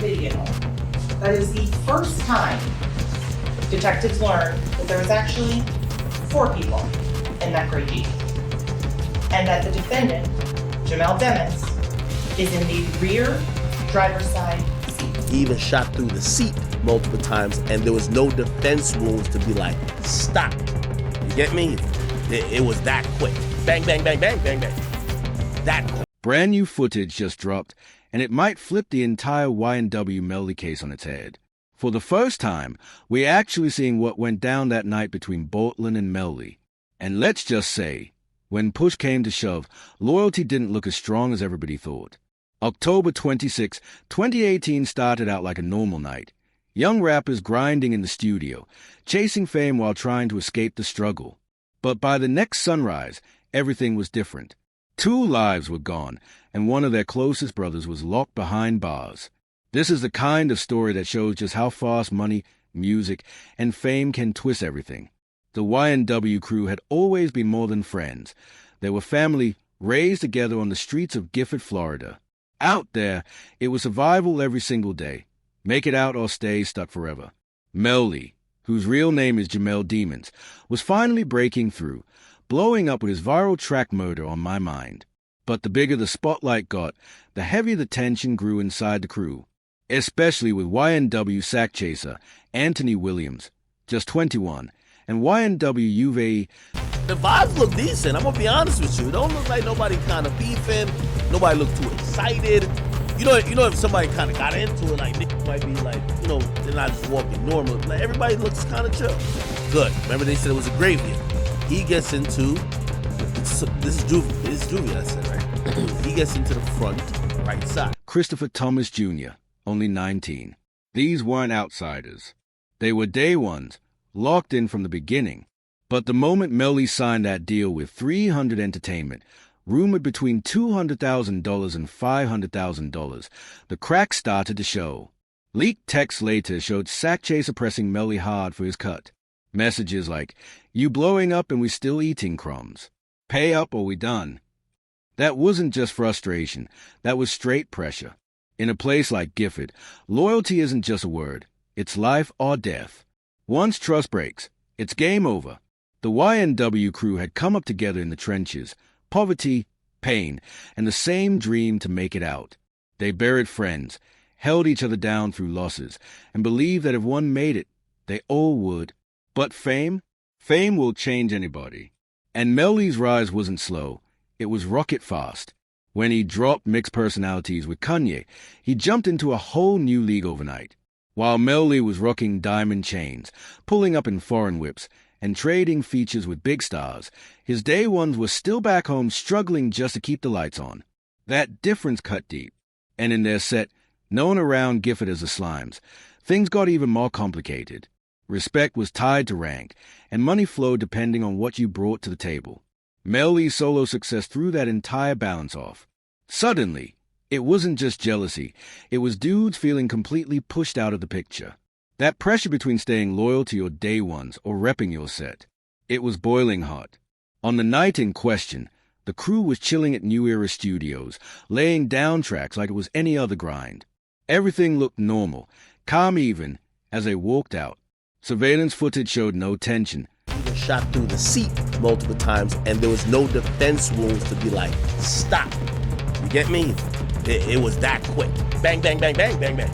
video, that is the first time detectives learned that there was actually 4 people in that gray Jeep, and that the defendant, Jamel Demons, is in the rear driver's side seat. He even shot through the seat multiple times, and there was no defense wounds to be like, stop. You get me? It was that quick. Bang, bang, bang, bang, bang, bang. That quick. Brand new footage just dropped, and it might flip the entire YNW Melly case on its head. For the first time, we're actually seeing what went down that night between Bortlen and Melly. And let's just say, when push came to shove, loyalty didn't look as strong as everybody thought. October 26, 2018 started out like a normal night. Young rappers grinding in the studio, chasing fame while trying to escape the struggle. But by the next sunrise, everything was different. 2 lives were gone, and one of their closest brothers was locked behind bars. This is the kind of story that shows just how fast money, music, and fame can twist everything. The YNW crew had always been more than friends. They were family raised together on the streets of Gifford, Florida. Out there, it was survival every single day. Make it out or stay stuck forever. Melly, whose real name is Jamel Demons, was finally breaking through, blowing up with his viral track Murder on My Mind. But the bigger the spotlight got, the heavier the tension grew inside the crew, especially with YNW sack chaser Anthony Williams, just 21, and YNW Uve. The vibes look decent, I'm gonna be honest with you. It don't look like nobody kind of beefing, nobody looked too excited. You know, if somebody kind of got into it, like, niggas might be like, they're not just walking normal. Like, everybody looks kind of chill. Good. Remember they said it was a graveyard. He gets into, this is Juvie, I said, right? He gets into the front right side. Christopher Thomas Jr., only 19. These weren't outsiders. They were day ones, locked in from the beginning. But the moment Melly signed that deal with 300 Entertainment, rumored between $200,000 and $500,000, the cracks started to show. Leaked texts later showed sack chaser pressing Melly hard for his cut. Messages like, "You blowing up and we still eating crumbs. Pay up or we done." That wasn't just frustration, that was straight pressure. In a place like Gifford, loyalty isn't just a word, it's life or death. Once trust breaks, it's game over. The YNW crew had come up together in the trenches, poverty, pain, and the same dream to make it out. They buried friends, held each other down through losses, and believed that if one made it, they all would. But fame? Fame will change anybody. And Melly's rise wasn't slow. It was rocket fast. When he dropped mixed personalities with Kanye, he jumped into a whole new league overnight. While Melly was rocking diamond chains, pulling up in foreign whips, and trading features with big stars, his day ones were still back home struggling just to keep the lights on. That difference cut deep. And in their set, known around Gifford as the Slimes, things got even more complicated. Respect was tied to rank, and money flowed depending on what you brought to the table. Melly's solo success threw that entire balance off. Suddenly, it wasn't just jealousy, it was dudes feeling completely pushed out of the picture. That pressure between staying loyal to your day ones or repping your set, it was boiling hot. On the night in question, the crew was chilling at New Era Studios, laying down tracks like it was any other grind. Everything looked normal, calm even, as they walked out. Surveillance footage showed no tension. He was shot through the seat multiple times, and there was no defense wounds to be like, stop. You get me? It was that quick. Bang, bang, bang, bang, bang, bang.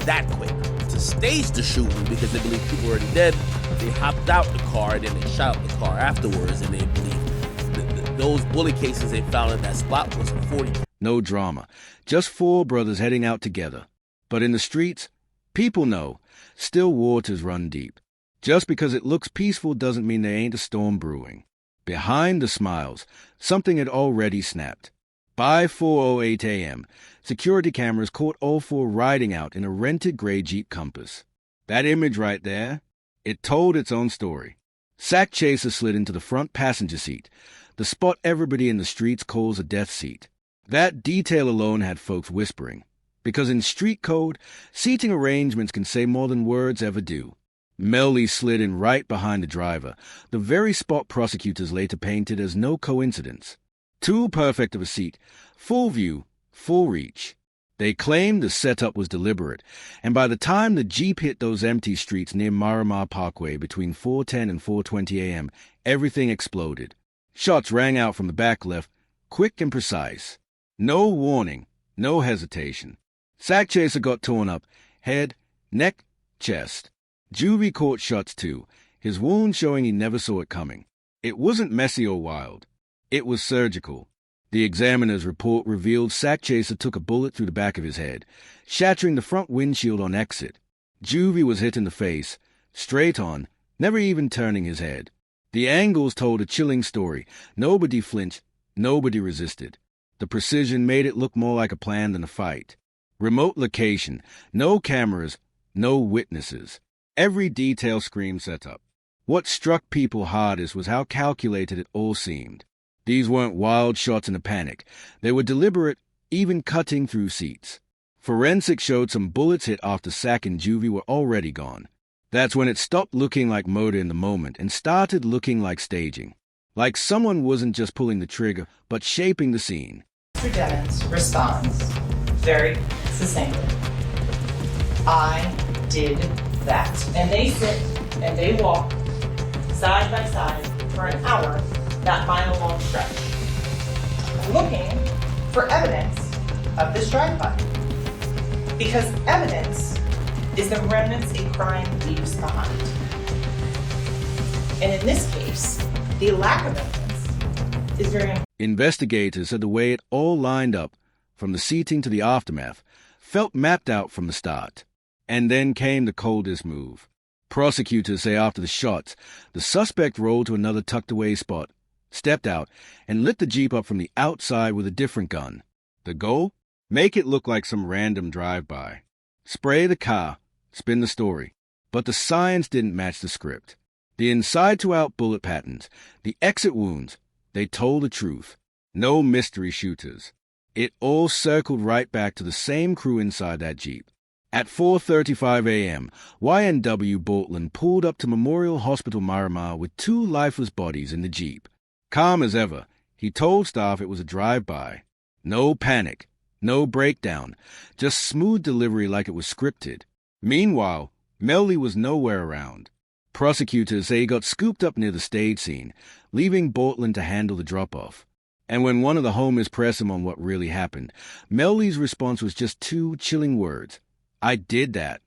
That quick. To stage the shooting, because they believe people were already dead, they hopped out the car, and then they shot up the car afterwards, and they believe those bullet cases they found in that spot was 40. No drama. Just 4 brothers heading out together. But in the streets, people know, still waters run deep. Just because it looks peaceful doesn't mean there ain't a storm brewing. Behind the smiles, something had already snapped. By 4:08 a.m., security cameras caught all 4 riding out in a rented gray Jeep Compass. That image right there, it told its own story. Sack chaser slid into the front passenger seat, the spot everybody in the streets calls a death seat. That detail alone had folks whispering, because in street code, seating arrangements can say more than words ever do. Melly slid in right behind the driver, the very spot prosecutors later painted as no coincidence. Too perfect of a seat, full view, full reach. They claimed the setup was deliberate, and by the time the Jeep hit those empty streets near Miramar Parkway between 4:10 and 4:20 a.m., everything exploded. Shots rang out from the back left, quick and precise. No warning, no hesitation. Sack Chaser got torn up, head, neck, chest. Juvie caught shots too, his wound showing he never saw it coming. It wasn't messy or wild. It was surgical. The examiner's report revealed Sack Chaser took a bullet through the back of his head, shattering the front windshield on exit. Juvie was hit in the face, straight on, never even turning his head. The angles told a chilling story. Nobody flinched, nobody resisted. The precision made it look more like a plan than a fight. Remote location, no cameras, no witnesses. Every detail screamed setup. What struck people hardest was how calculated it all seemed. These weren't wild shots in a panic. They were deliberate, even cutting through seats. Forensics showed some bullets hit after Sack and Juvie were already gone. That's when it stopped looking like murder in the moment and started looking like staging. Like someone wasn't just pulling the trigger, but shaping the scene. Mr. Demmons responds very succinctly, I did that. And they sit and they walk side by side for an hour, that mile-long stretch, looking for evidence of this drive-by. Because evidence is the remnants a crime leaves behind. And in this case, the lack of evidence is very important. Investigators said the way it all lined up, from the seating to the aftermath, felt mapped out from the start. And then came the coldest move. Prosecutors say after the shots, the suspect rolled to another tucked-away spot, stepped out, and lit the Jeep up from the outside with a different gun. The goal? Make it look like some random drive-by. Spray the car, spin the story. But the science didn't match the script. The inside-to-out bullet patterns, the exit wounds, they told the truth. No mystery shooters. It all circled right back to the same crew inside that Jeep. At 4:35 a.m., YNW Bortlen pulled up to Memorial Hospital Miramar with two lifeless bodies in the Jeep. Calm as ever, he told staff it was a drive-by. No panic, no breakdown, just smooth delivery like it was scripted. Meanwhile, Melly was nowhere around. Prosecutors say he got scooped up near the stage scene, leaving Bortlen to handle the drop-off. And when one of the homies pressed him on what really happened, Melly's response was just two chilling words. I did that.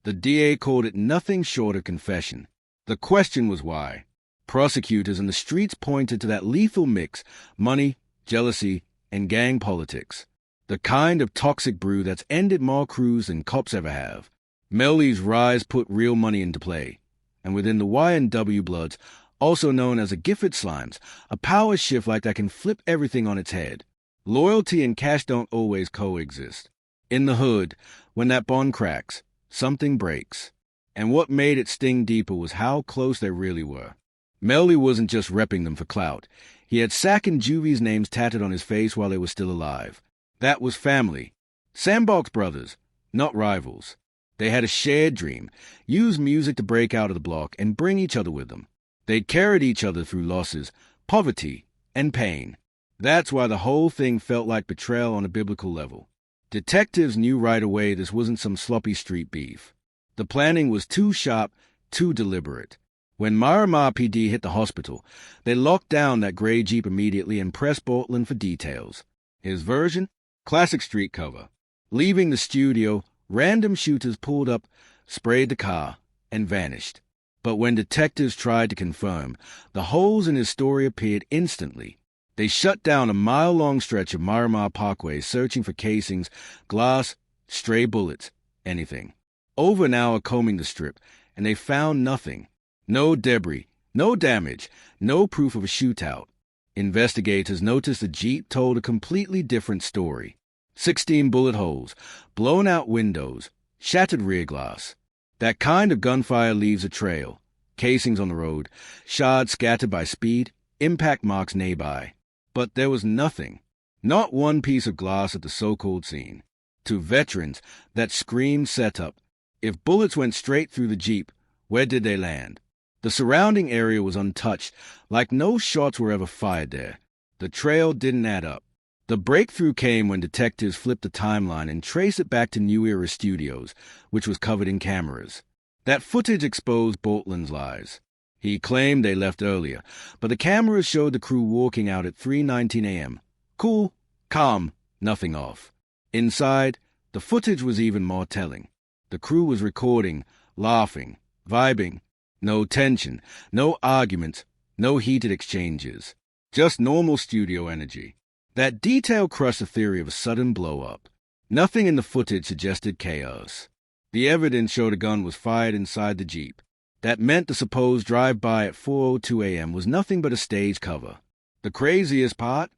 The DA called it nothing short of confession. The question was why. Prosecutors in the streets pointed to that lethal mix, money, jealousy, and gang politics. The kind of toxic brew that's ended more crews than cops ever have. Melly's rise put real money into play. And within the YNW Bloods, also known as the Gifford Slimes, a power shift like that can flip everything on its head. Loyalty and cash don't always coexist. In the hood, when that bond cracks, something breaks. And what made it sting deeper was how close they really were. Melly wasn't just repping them for clout. He had Sack and Juvie's names tatted on his face while they were still alive. That was family. Sandbox brothers, not rivals. They had a shared dream, use music to break out of the block and bring each other with them. They'd carried each other through losses, poverty, and pain. That's why the whole thing felt like betrayal on a biblical level. Detectives knew right away this wasn't some sloppy street beef. The planning was too sharp, too deliberate. When Miramar PD hit the hospital, they locked down that gray Jeep immediately and pressed Bortlen for details. His version? Classic street cover. Leaving the studio, random shooters pulled up, sprayed the car, and vanished. But when detectives tried to confirm, the holes in his story appeared instantly. They shut down a mile-long stretch of Miramar Parkway searching for casings, glass, stray bullets, anything. Over an hour combing the strip, and they found nothing. No debris, no damage, no proof of a shootout. Investigators noticed the Jeep told a completely different story. 16 bullet holes, blown-out windows, shattered rear glass. That kind of gunfire leaves a trail. Casings on the road, shards scattered by speed, impact marks nearby. But there was nothing. Not one piece of glass at the so-called scene. To veterans, that screamed setup. If bullets went straight through the Jeep, where did they land? The surrounding area was untouched, like no shots were ever fired there. The trail didn't add up. The breakthrough came when detectives flipped the timeline and traced it back to New Era Studios, which was covered in cameras. That footage exposed Bortlen's lies. He claimed they left earlier, but the cameras showed the crew walking out at 3:19 a.m. Cool, calm, nothing off. Inside, the footage was even more telling. The crew was recording, laughing, vibing. No tension, no arguments, no heated exchanges. Just normal studio energy. That detail crushed the theory of a sudden blow-up. Nothing in the footage suggested chaos. The evidence showed a gun was fired inside the Jeep. That meant the supposed drive-by at 4:02 a.m. was nothing but a stage cover. The craziest part?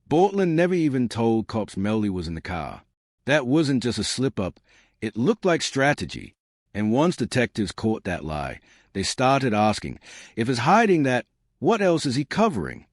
Bortlen never even told cops Melly was in the car. That wasn't just a slip-up. It looked like strategy. And once detectives caught that lie, they started asking, if he's hiding that, what else is he covering?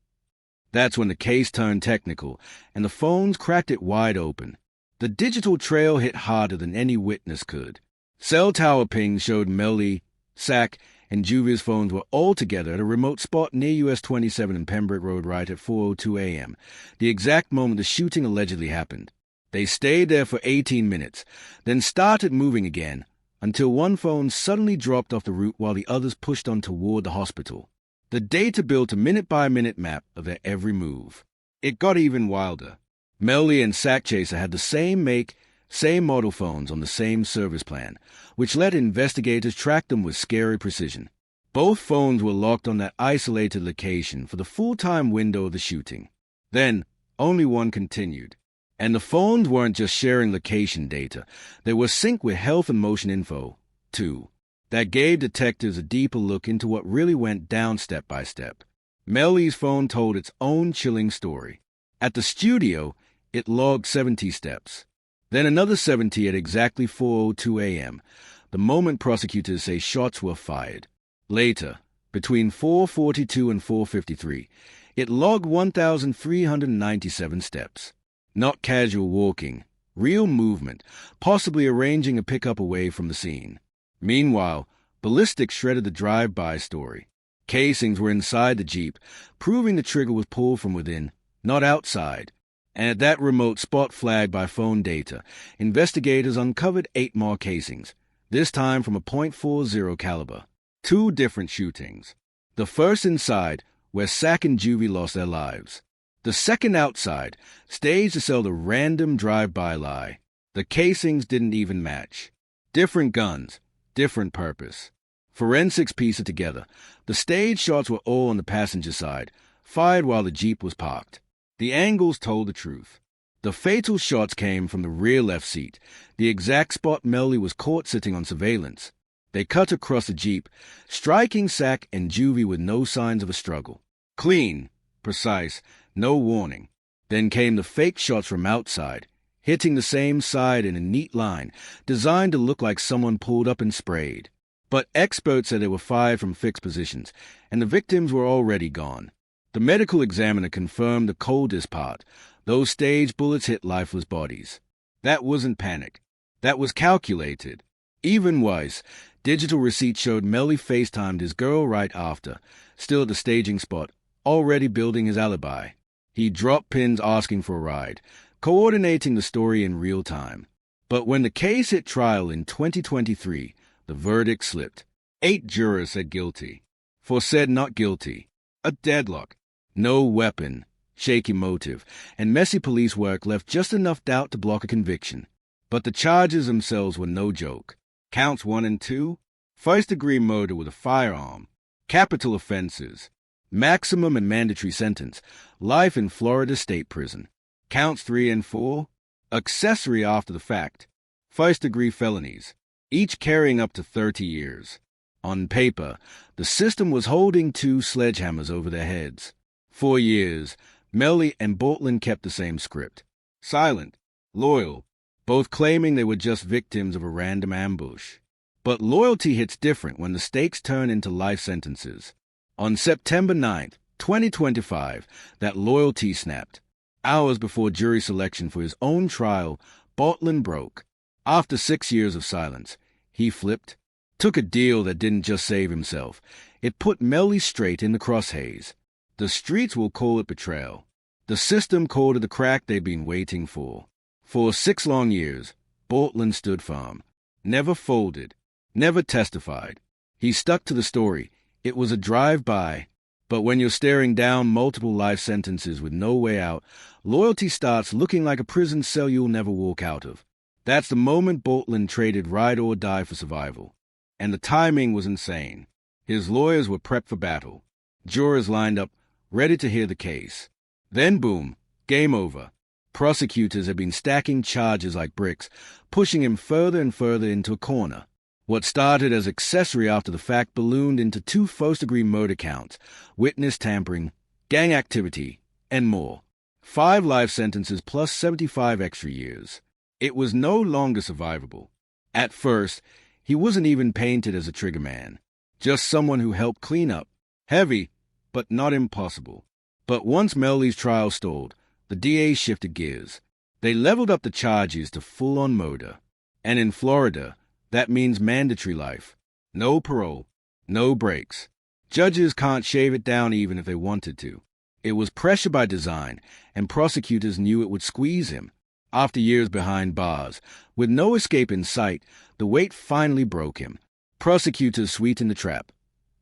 That's when the case turned technical, and the phones cracked it wide open. The digital trail hit harder than any witness could. Cell tower pings showed Melly, Sack, and Juvie's phones were all together at a remote spot near US 27 and Pembroke Road right at 4:02 a.m., the exact moment the shooting allegedly happened. They stayed there for 18 minutes, then started moving again, until one phone suddenly dropped off the route while the others pushed on toward the hospital. The data built a minute-by-minute map of their every move. It got even wilder. Melly and Sack Chaser had the same make, same model phones on the same service plan, which let investigators track them with scary precision. Both phones were locked on that isolated location for the full-time window of the shooting. Then, only one continued. And the phones weren't just sharing location data. They were synced with health and motion info, too. That gave detectives a deeper look into what really went down step by step. Melly's phone told its own chilling story. At the studio, it logged 70 steps. Then another 70 at exactly 4:02 a.m., the moment prosecutors say shots were fired. Later, between 4:42 and 4:53, it logged 1,397 steps. Not casual walking, real movement, possibly arranging a pickup away from the scene. Meanwhile, ballistics shredded the drive-by story. Casings were inside the Jeep, proving the trigger was pulled from within, not outside. And at that remote spot flagged by phone data, investigators uncovered 8 more casings, this time from a .40 caliber. 2 different shootings. The first inside, where Sack and Juvie lost their lives. The second outside, staged to sell the random drive-by lie. The casings didn't even match. Different guns, different purpose. Forensics pieced it together. The stage shots were all on the passenger side, fired while the Jeep was parked. The angles told the truth. The fatal shots came from the rear left seat, the exact spot Melly was caught sitting on surveillance. They cut across the Jeep, striking Sack and Juvie with no signs of a struggle. Clean, precise, no warning. Then came the fake shots from outside, hitting the same side in a neat line, designed to look like someone pulled up and sprayed. But experts said they were fired from fixed positions, and the victims were already gone. The medical examiner confirmed the coldest part. Those stage bullets hit lifeless bodies. That wasn't panic. That was calculated. Even worse, digital receipts showed Melly FaceTimed his girl right after, still at the staging spot, already building his alibi. He dropped pins asking for a ride, coordinating the story in real time. But when the case hit trial in 2023, the verdict slipped. 8 jurors said guilty. 4 said not guilty. A deadlock. No weapon, shaky motive, and messy police work left just enough doubt to block a conviction. But the charges themselves were no joke. Counts 1 and 2, first-degree murder with a firearm, capital offenses, maximum and mandatory sentence, life in Florida State Prison. Counts 3 and 4, accessory after the fact, first-degree felonies, each carrying up to 30 years. On paper, the system was holding 2 sledgehammers over their heads. 4 years, Melly and Bortlen kept the same script. Silent, loyal, both claiming they were just victims of a random ambush. But loyalty hits different when the stakes turn into life sentences. On September 9th, 2025, that loyalty snapped. Hours before jury selection for his own trial, Bortlen broke. After 6 years of silence, he flipped, took a deal that didn't just save himself. It put Melly straight in the crosshays. The streets will call it betrayal. The system called it the crack they'd been waiting for. For 6 long years, Bortlen stood firm. Never folded. Never testified. He stuck to the story. It was a drive-by. But when you're staring down multiple life sentences with no way out, loyalty starts looking like a prison cell you'll never walk out of. That's the moment Bortlen traded ride or die for survival. And the timing was insane. His lawyers were prepped for battle. Jurors lined up, ready to hear the case. Then boom, game over. Prosecutors had been stacking charges like bricks, pushing him further and further into a corner. What started as accessory after the fact ballooned into 2 first-degree murder counts, witness tampering, gang activity, and more. 5 life sentences plus 75 extra years. It was no longer survivable. At first, he wasn't even painted as a trigger man, just someone who helped clean up. Heavy, but not impossible. But once Melly's trial stalled, the DA shifted gears. They leveled up the charges to full-on murder. And in Florida, that means mandatory life. No parole. No breaks. Judges can't shave it down even if they wanted to. It was pressure by design, and prosecutors knew it would squeeze him. After years behind bars, with no escape in sight, the weight finally broke him. Prosecutors sweetened the trap,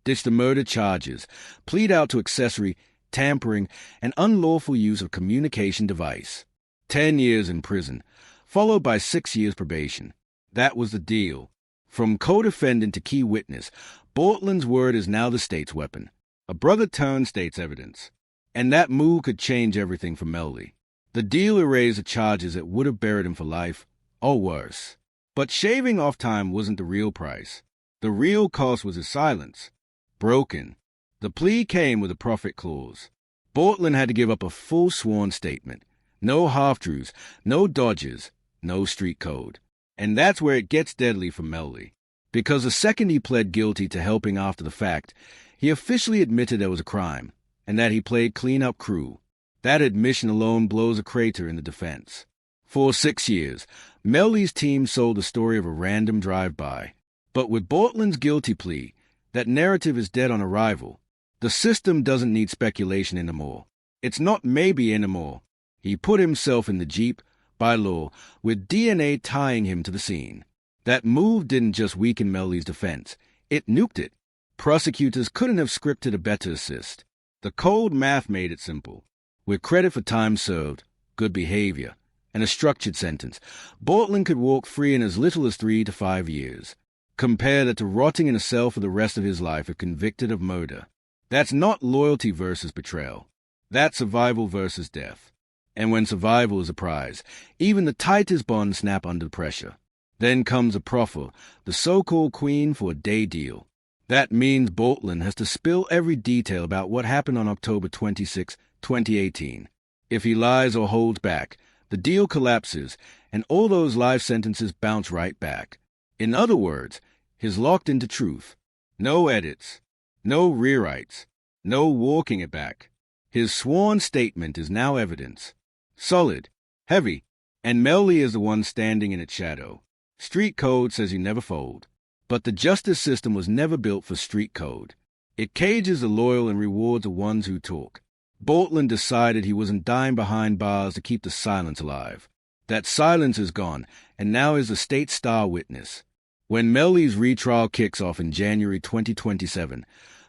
ditched the murder charges, plead out to accessory, tampering, and unlawful use of communication device. 10 years in prison, followed by 6 years probation. That was the deal. From co-defendant to key witness, Bortlen's word is now the state's weapon. A brother turned state's evidence. And that move could change everything for Melly. The deal erased the charges that would have buried him for life, or worse. But shaving off time wasn't the real price. The real cost was his silence. Broken. The plea came with a profit clause. Bortlen had to give up a full sworn statement. No half-truths, no dodges, no street code. And that's where it gets deadly for Melly. Because the second he pled guilty to helping after the fact, he officially admitted there was a crime, and that he played clean-up crew. That admission alone blows a crater in the defense. For 6 years, Melly's team sold the story of a random drive-by. But with Bortlen's guilty plea, that narrative is dead on arrival. The system doesn't need speculation anymore. It's not maybe anymore. He put himself in the Jeep, by law, with DNA tying him to the scene. That move didn't just weaken Melly's defense. It nuked it. Prosecutors couldn't have scripted a better assist. The cold math made it simple. With credit for time served, good behavior, and a structured sentence, Bortlen could walk free in as little as 3 to 5 years. Compare that to rotting in a cell for the rest of his life if convicted of murder. That's not loyalty versus betrayal. That's survival versus death. And when survival is a prize, even the tightest bonds snap under pressure. Then comes a proffer, the so-called queen for a day deal. That means Bortlen has to spill every detail about what happened on October 26, 2018. If he lies or holds back, the deal collapses, and all those life sentences bounce right back. In other words, he's locked into truth. No edits. No rewrites. No walking it back. His sworn statement is now evidence. Solid. Heavy. And Melly is the one standing in its shadow. Street code says you never fold. But the justice system was never built for street code. It cages the loyal and rewards the ones who talk. Bortlen decided he wasn't dying behind bars to keep the silence alive. That silence is gone, and now is the state's star witness. When Melly's retrial kicks off in January 2027,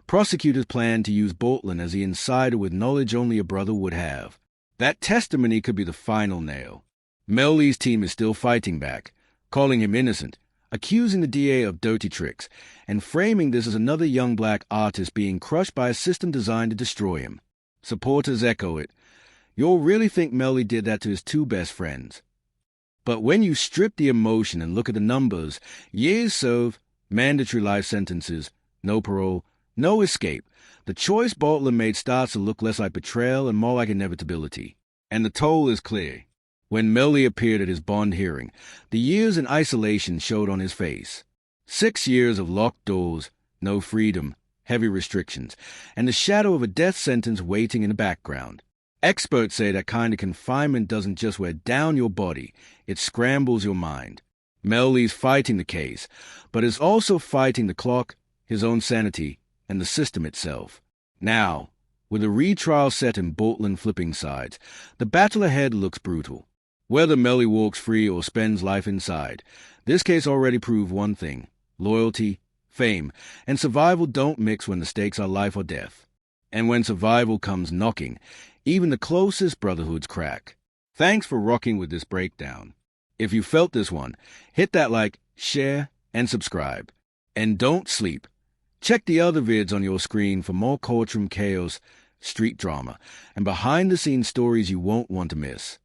prosecutors plan to use Bortlen as the insider with knowledge only a brother would have. That testimony could be the final nail. Melly's team is still fighting back, calling him innocent, accusing the DA of dirty tricks, and framing this as another young black artist being crushed by a system designed to destroy him. Supporters echo it. You'll really think Melly did that to his 2 best friends. But when you strip the emotion and look at the numbers, years served, mandatory life sentences, no parole, no escape, the choice Bortlen made starts to look less like betrayal and more like inevitability. And the toll is clear. When Melly appeared at his bond hearing, the years in isolation showed on his face. 6 years of locked doors, no freedom, heavy restrictions, and the shadow of a death sentence waiting in the background. Experts say that kind of confinement doesn't just wear down your body, it scrambles your mind. Melly's fighting the case, but is also fighting the clock, his own sanity, and the system itself. Now, With a retrial set in Bortlen flipping sides, the battle ahead looks brutal. Whether Melly walks free or spends life inside, this case already proved one thing: loyalty, fame, and survival don't mix when the stakes are life or death. And when survival comes knocking, even the closest brotherhoods crack. Thanks for rocking with this breakdown. If you felt this one, hit that like, share, and subscribe. And don't sleep. Check the other vids on your screen for more courtroom chaos, street drama, and behind-the-scenes stories you won't want to miss.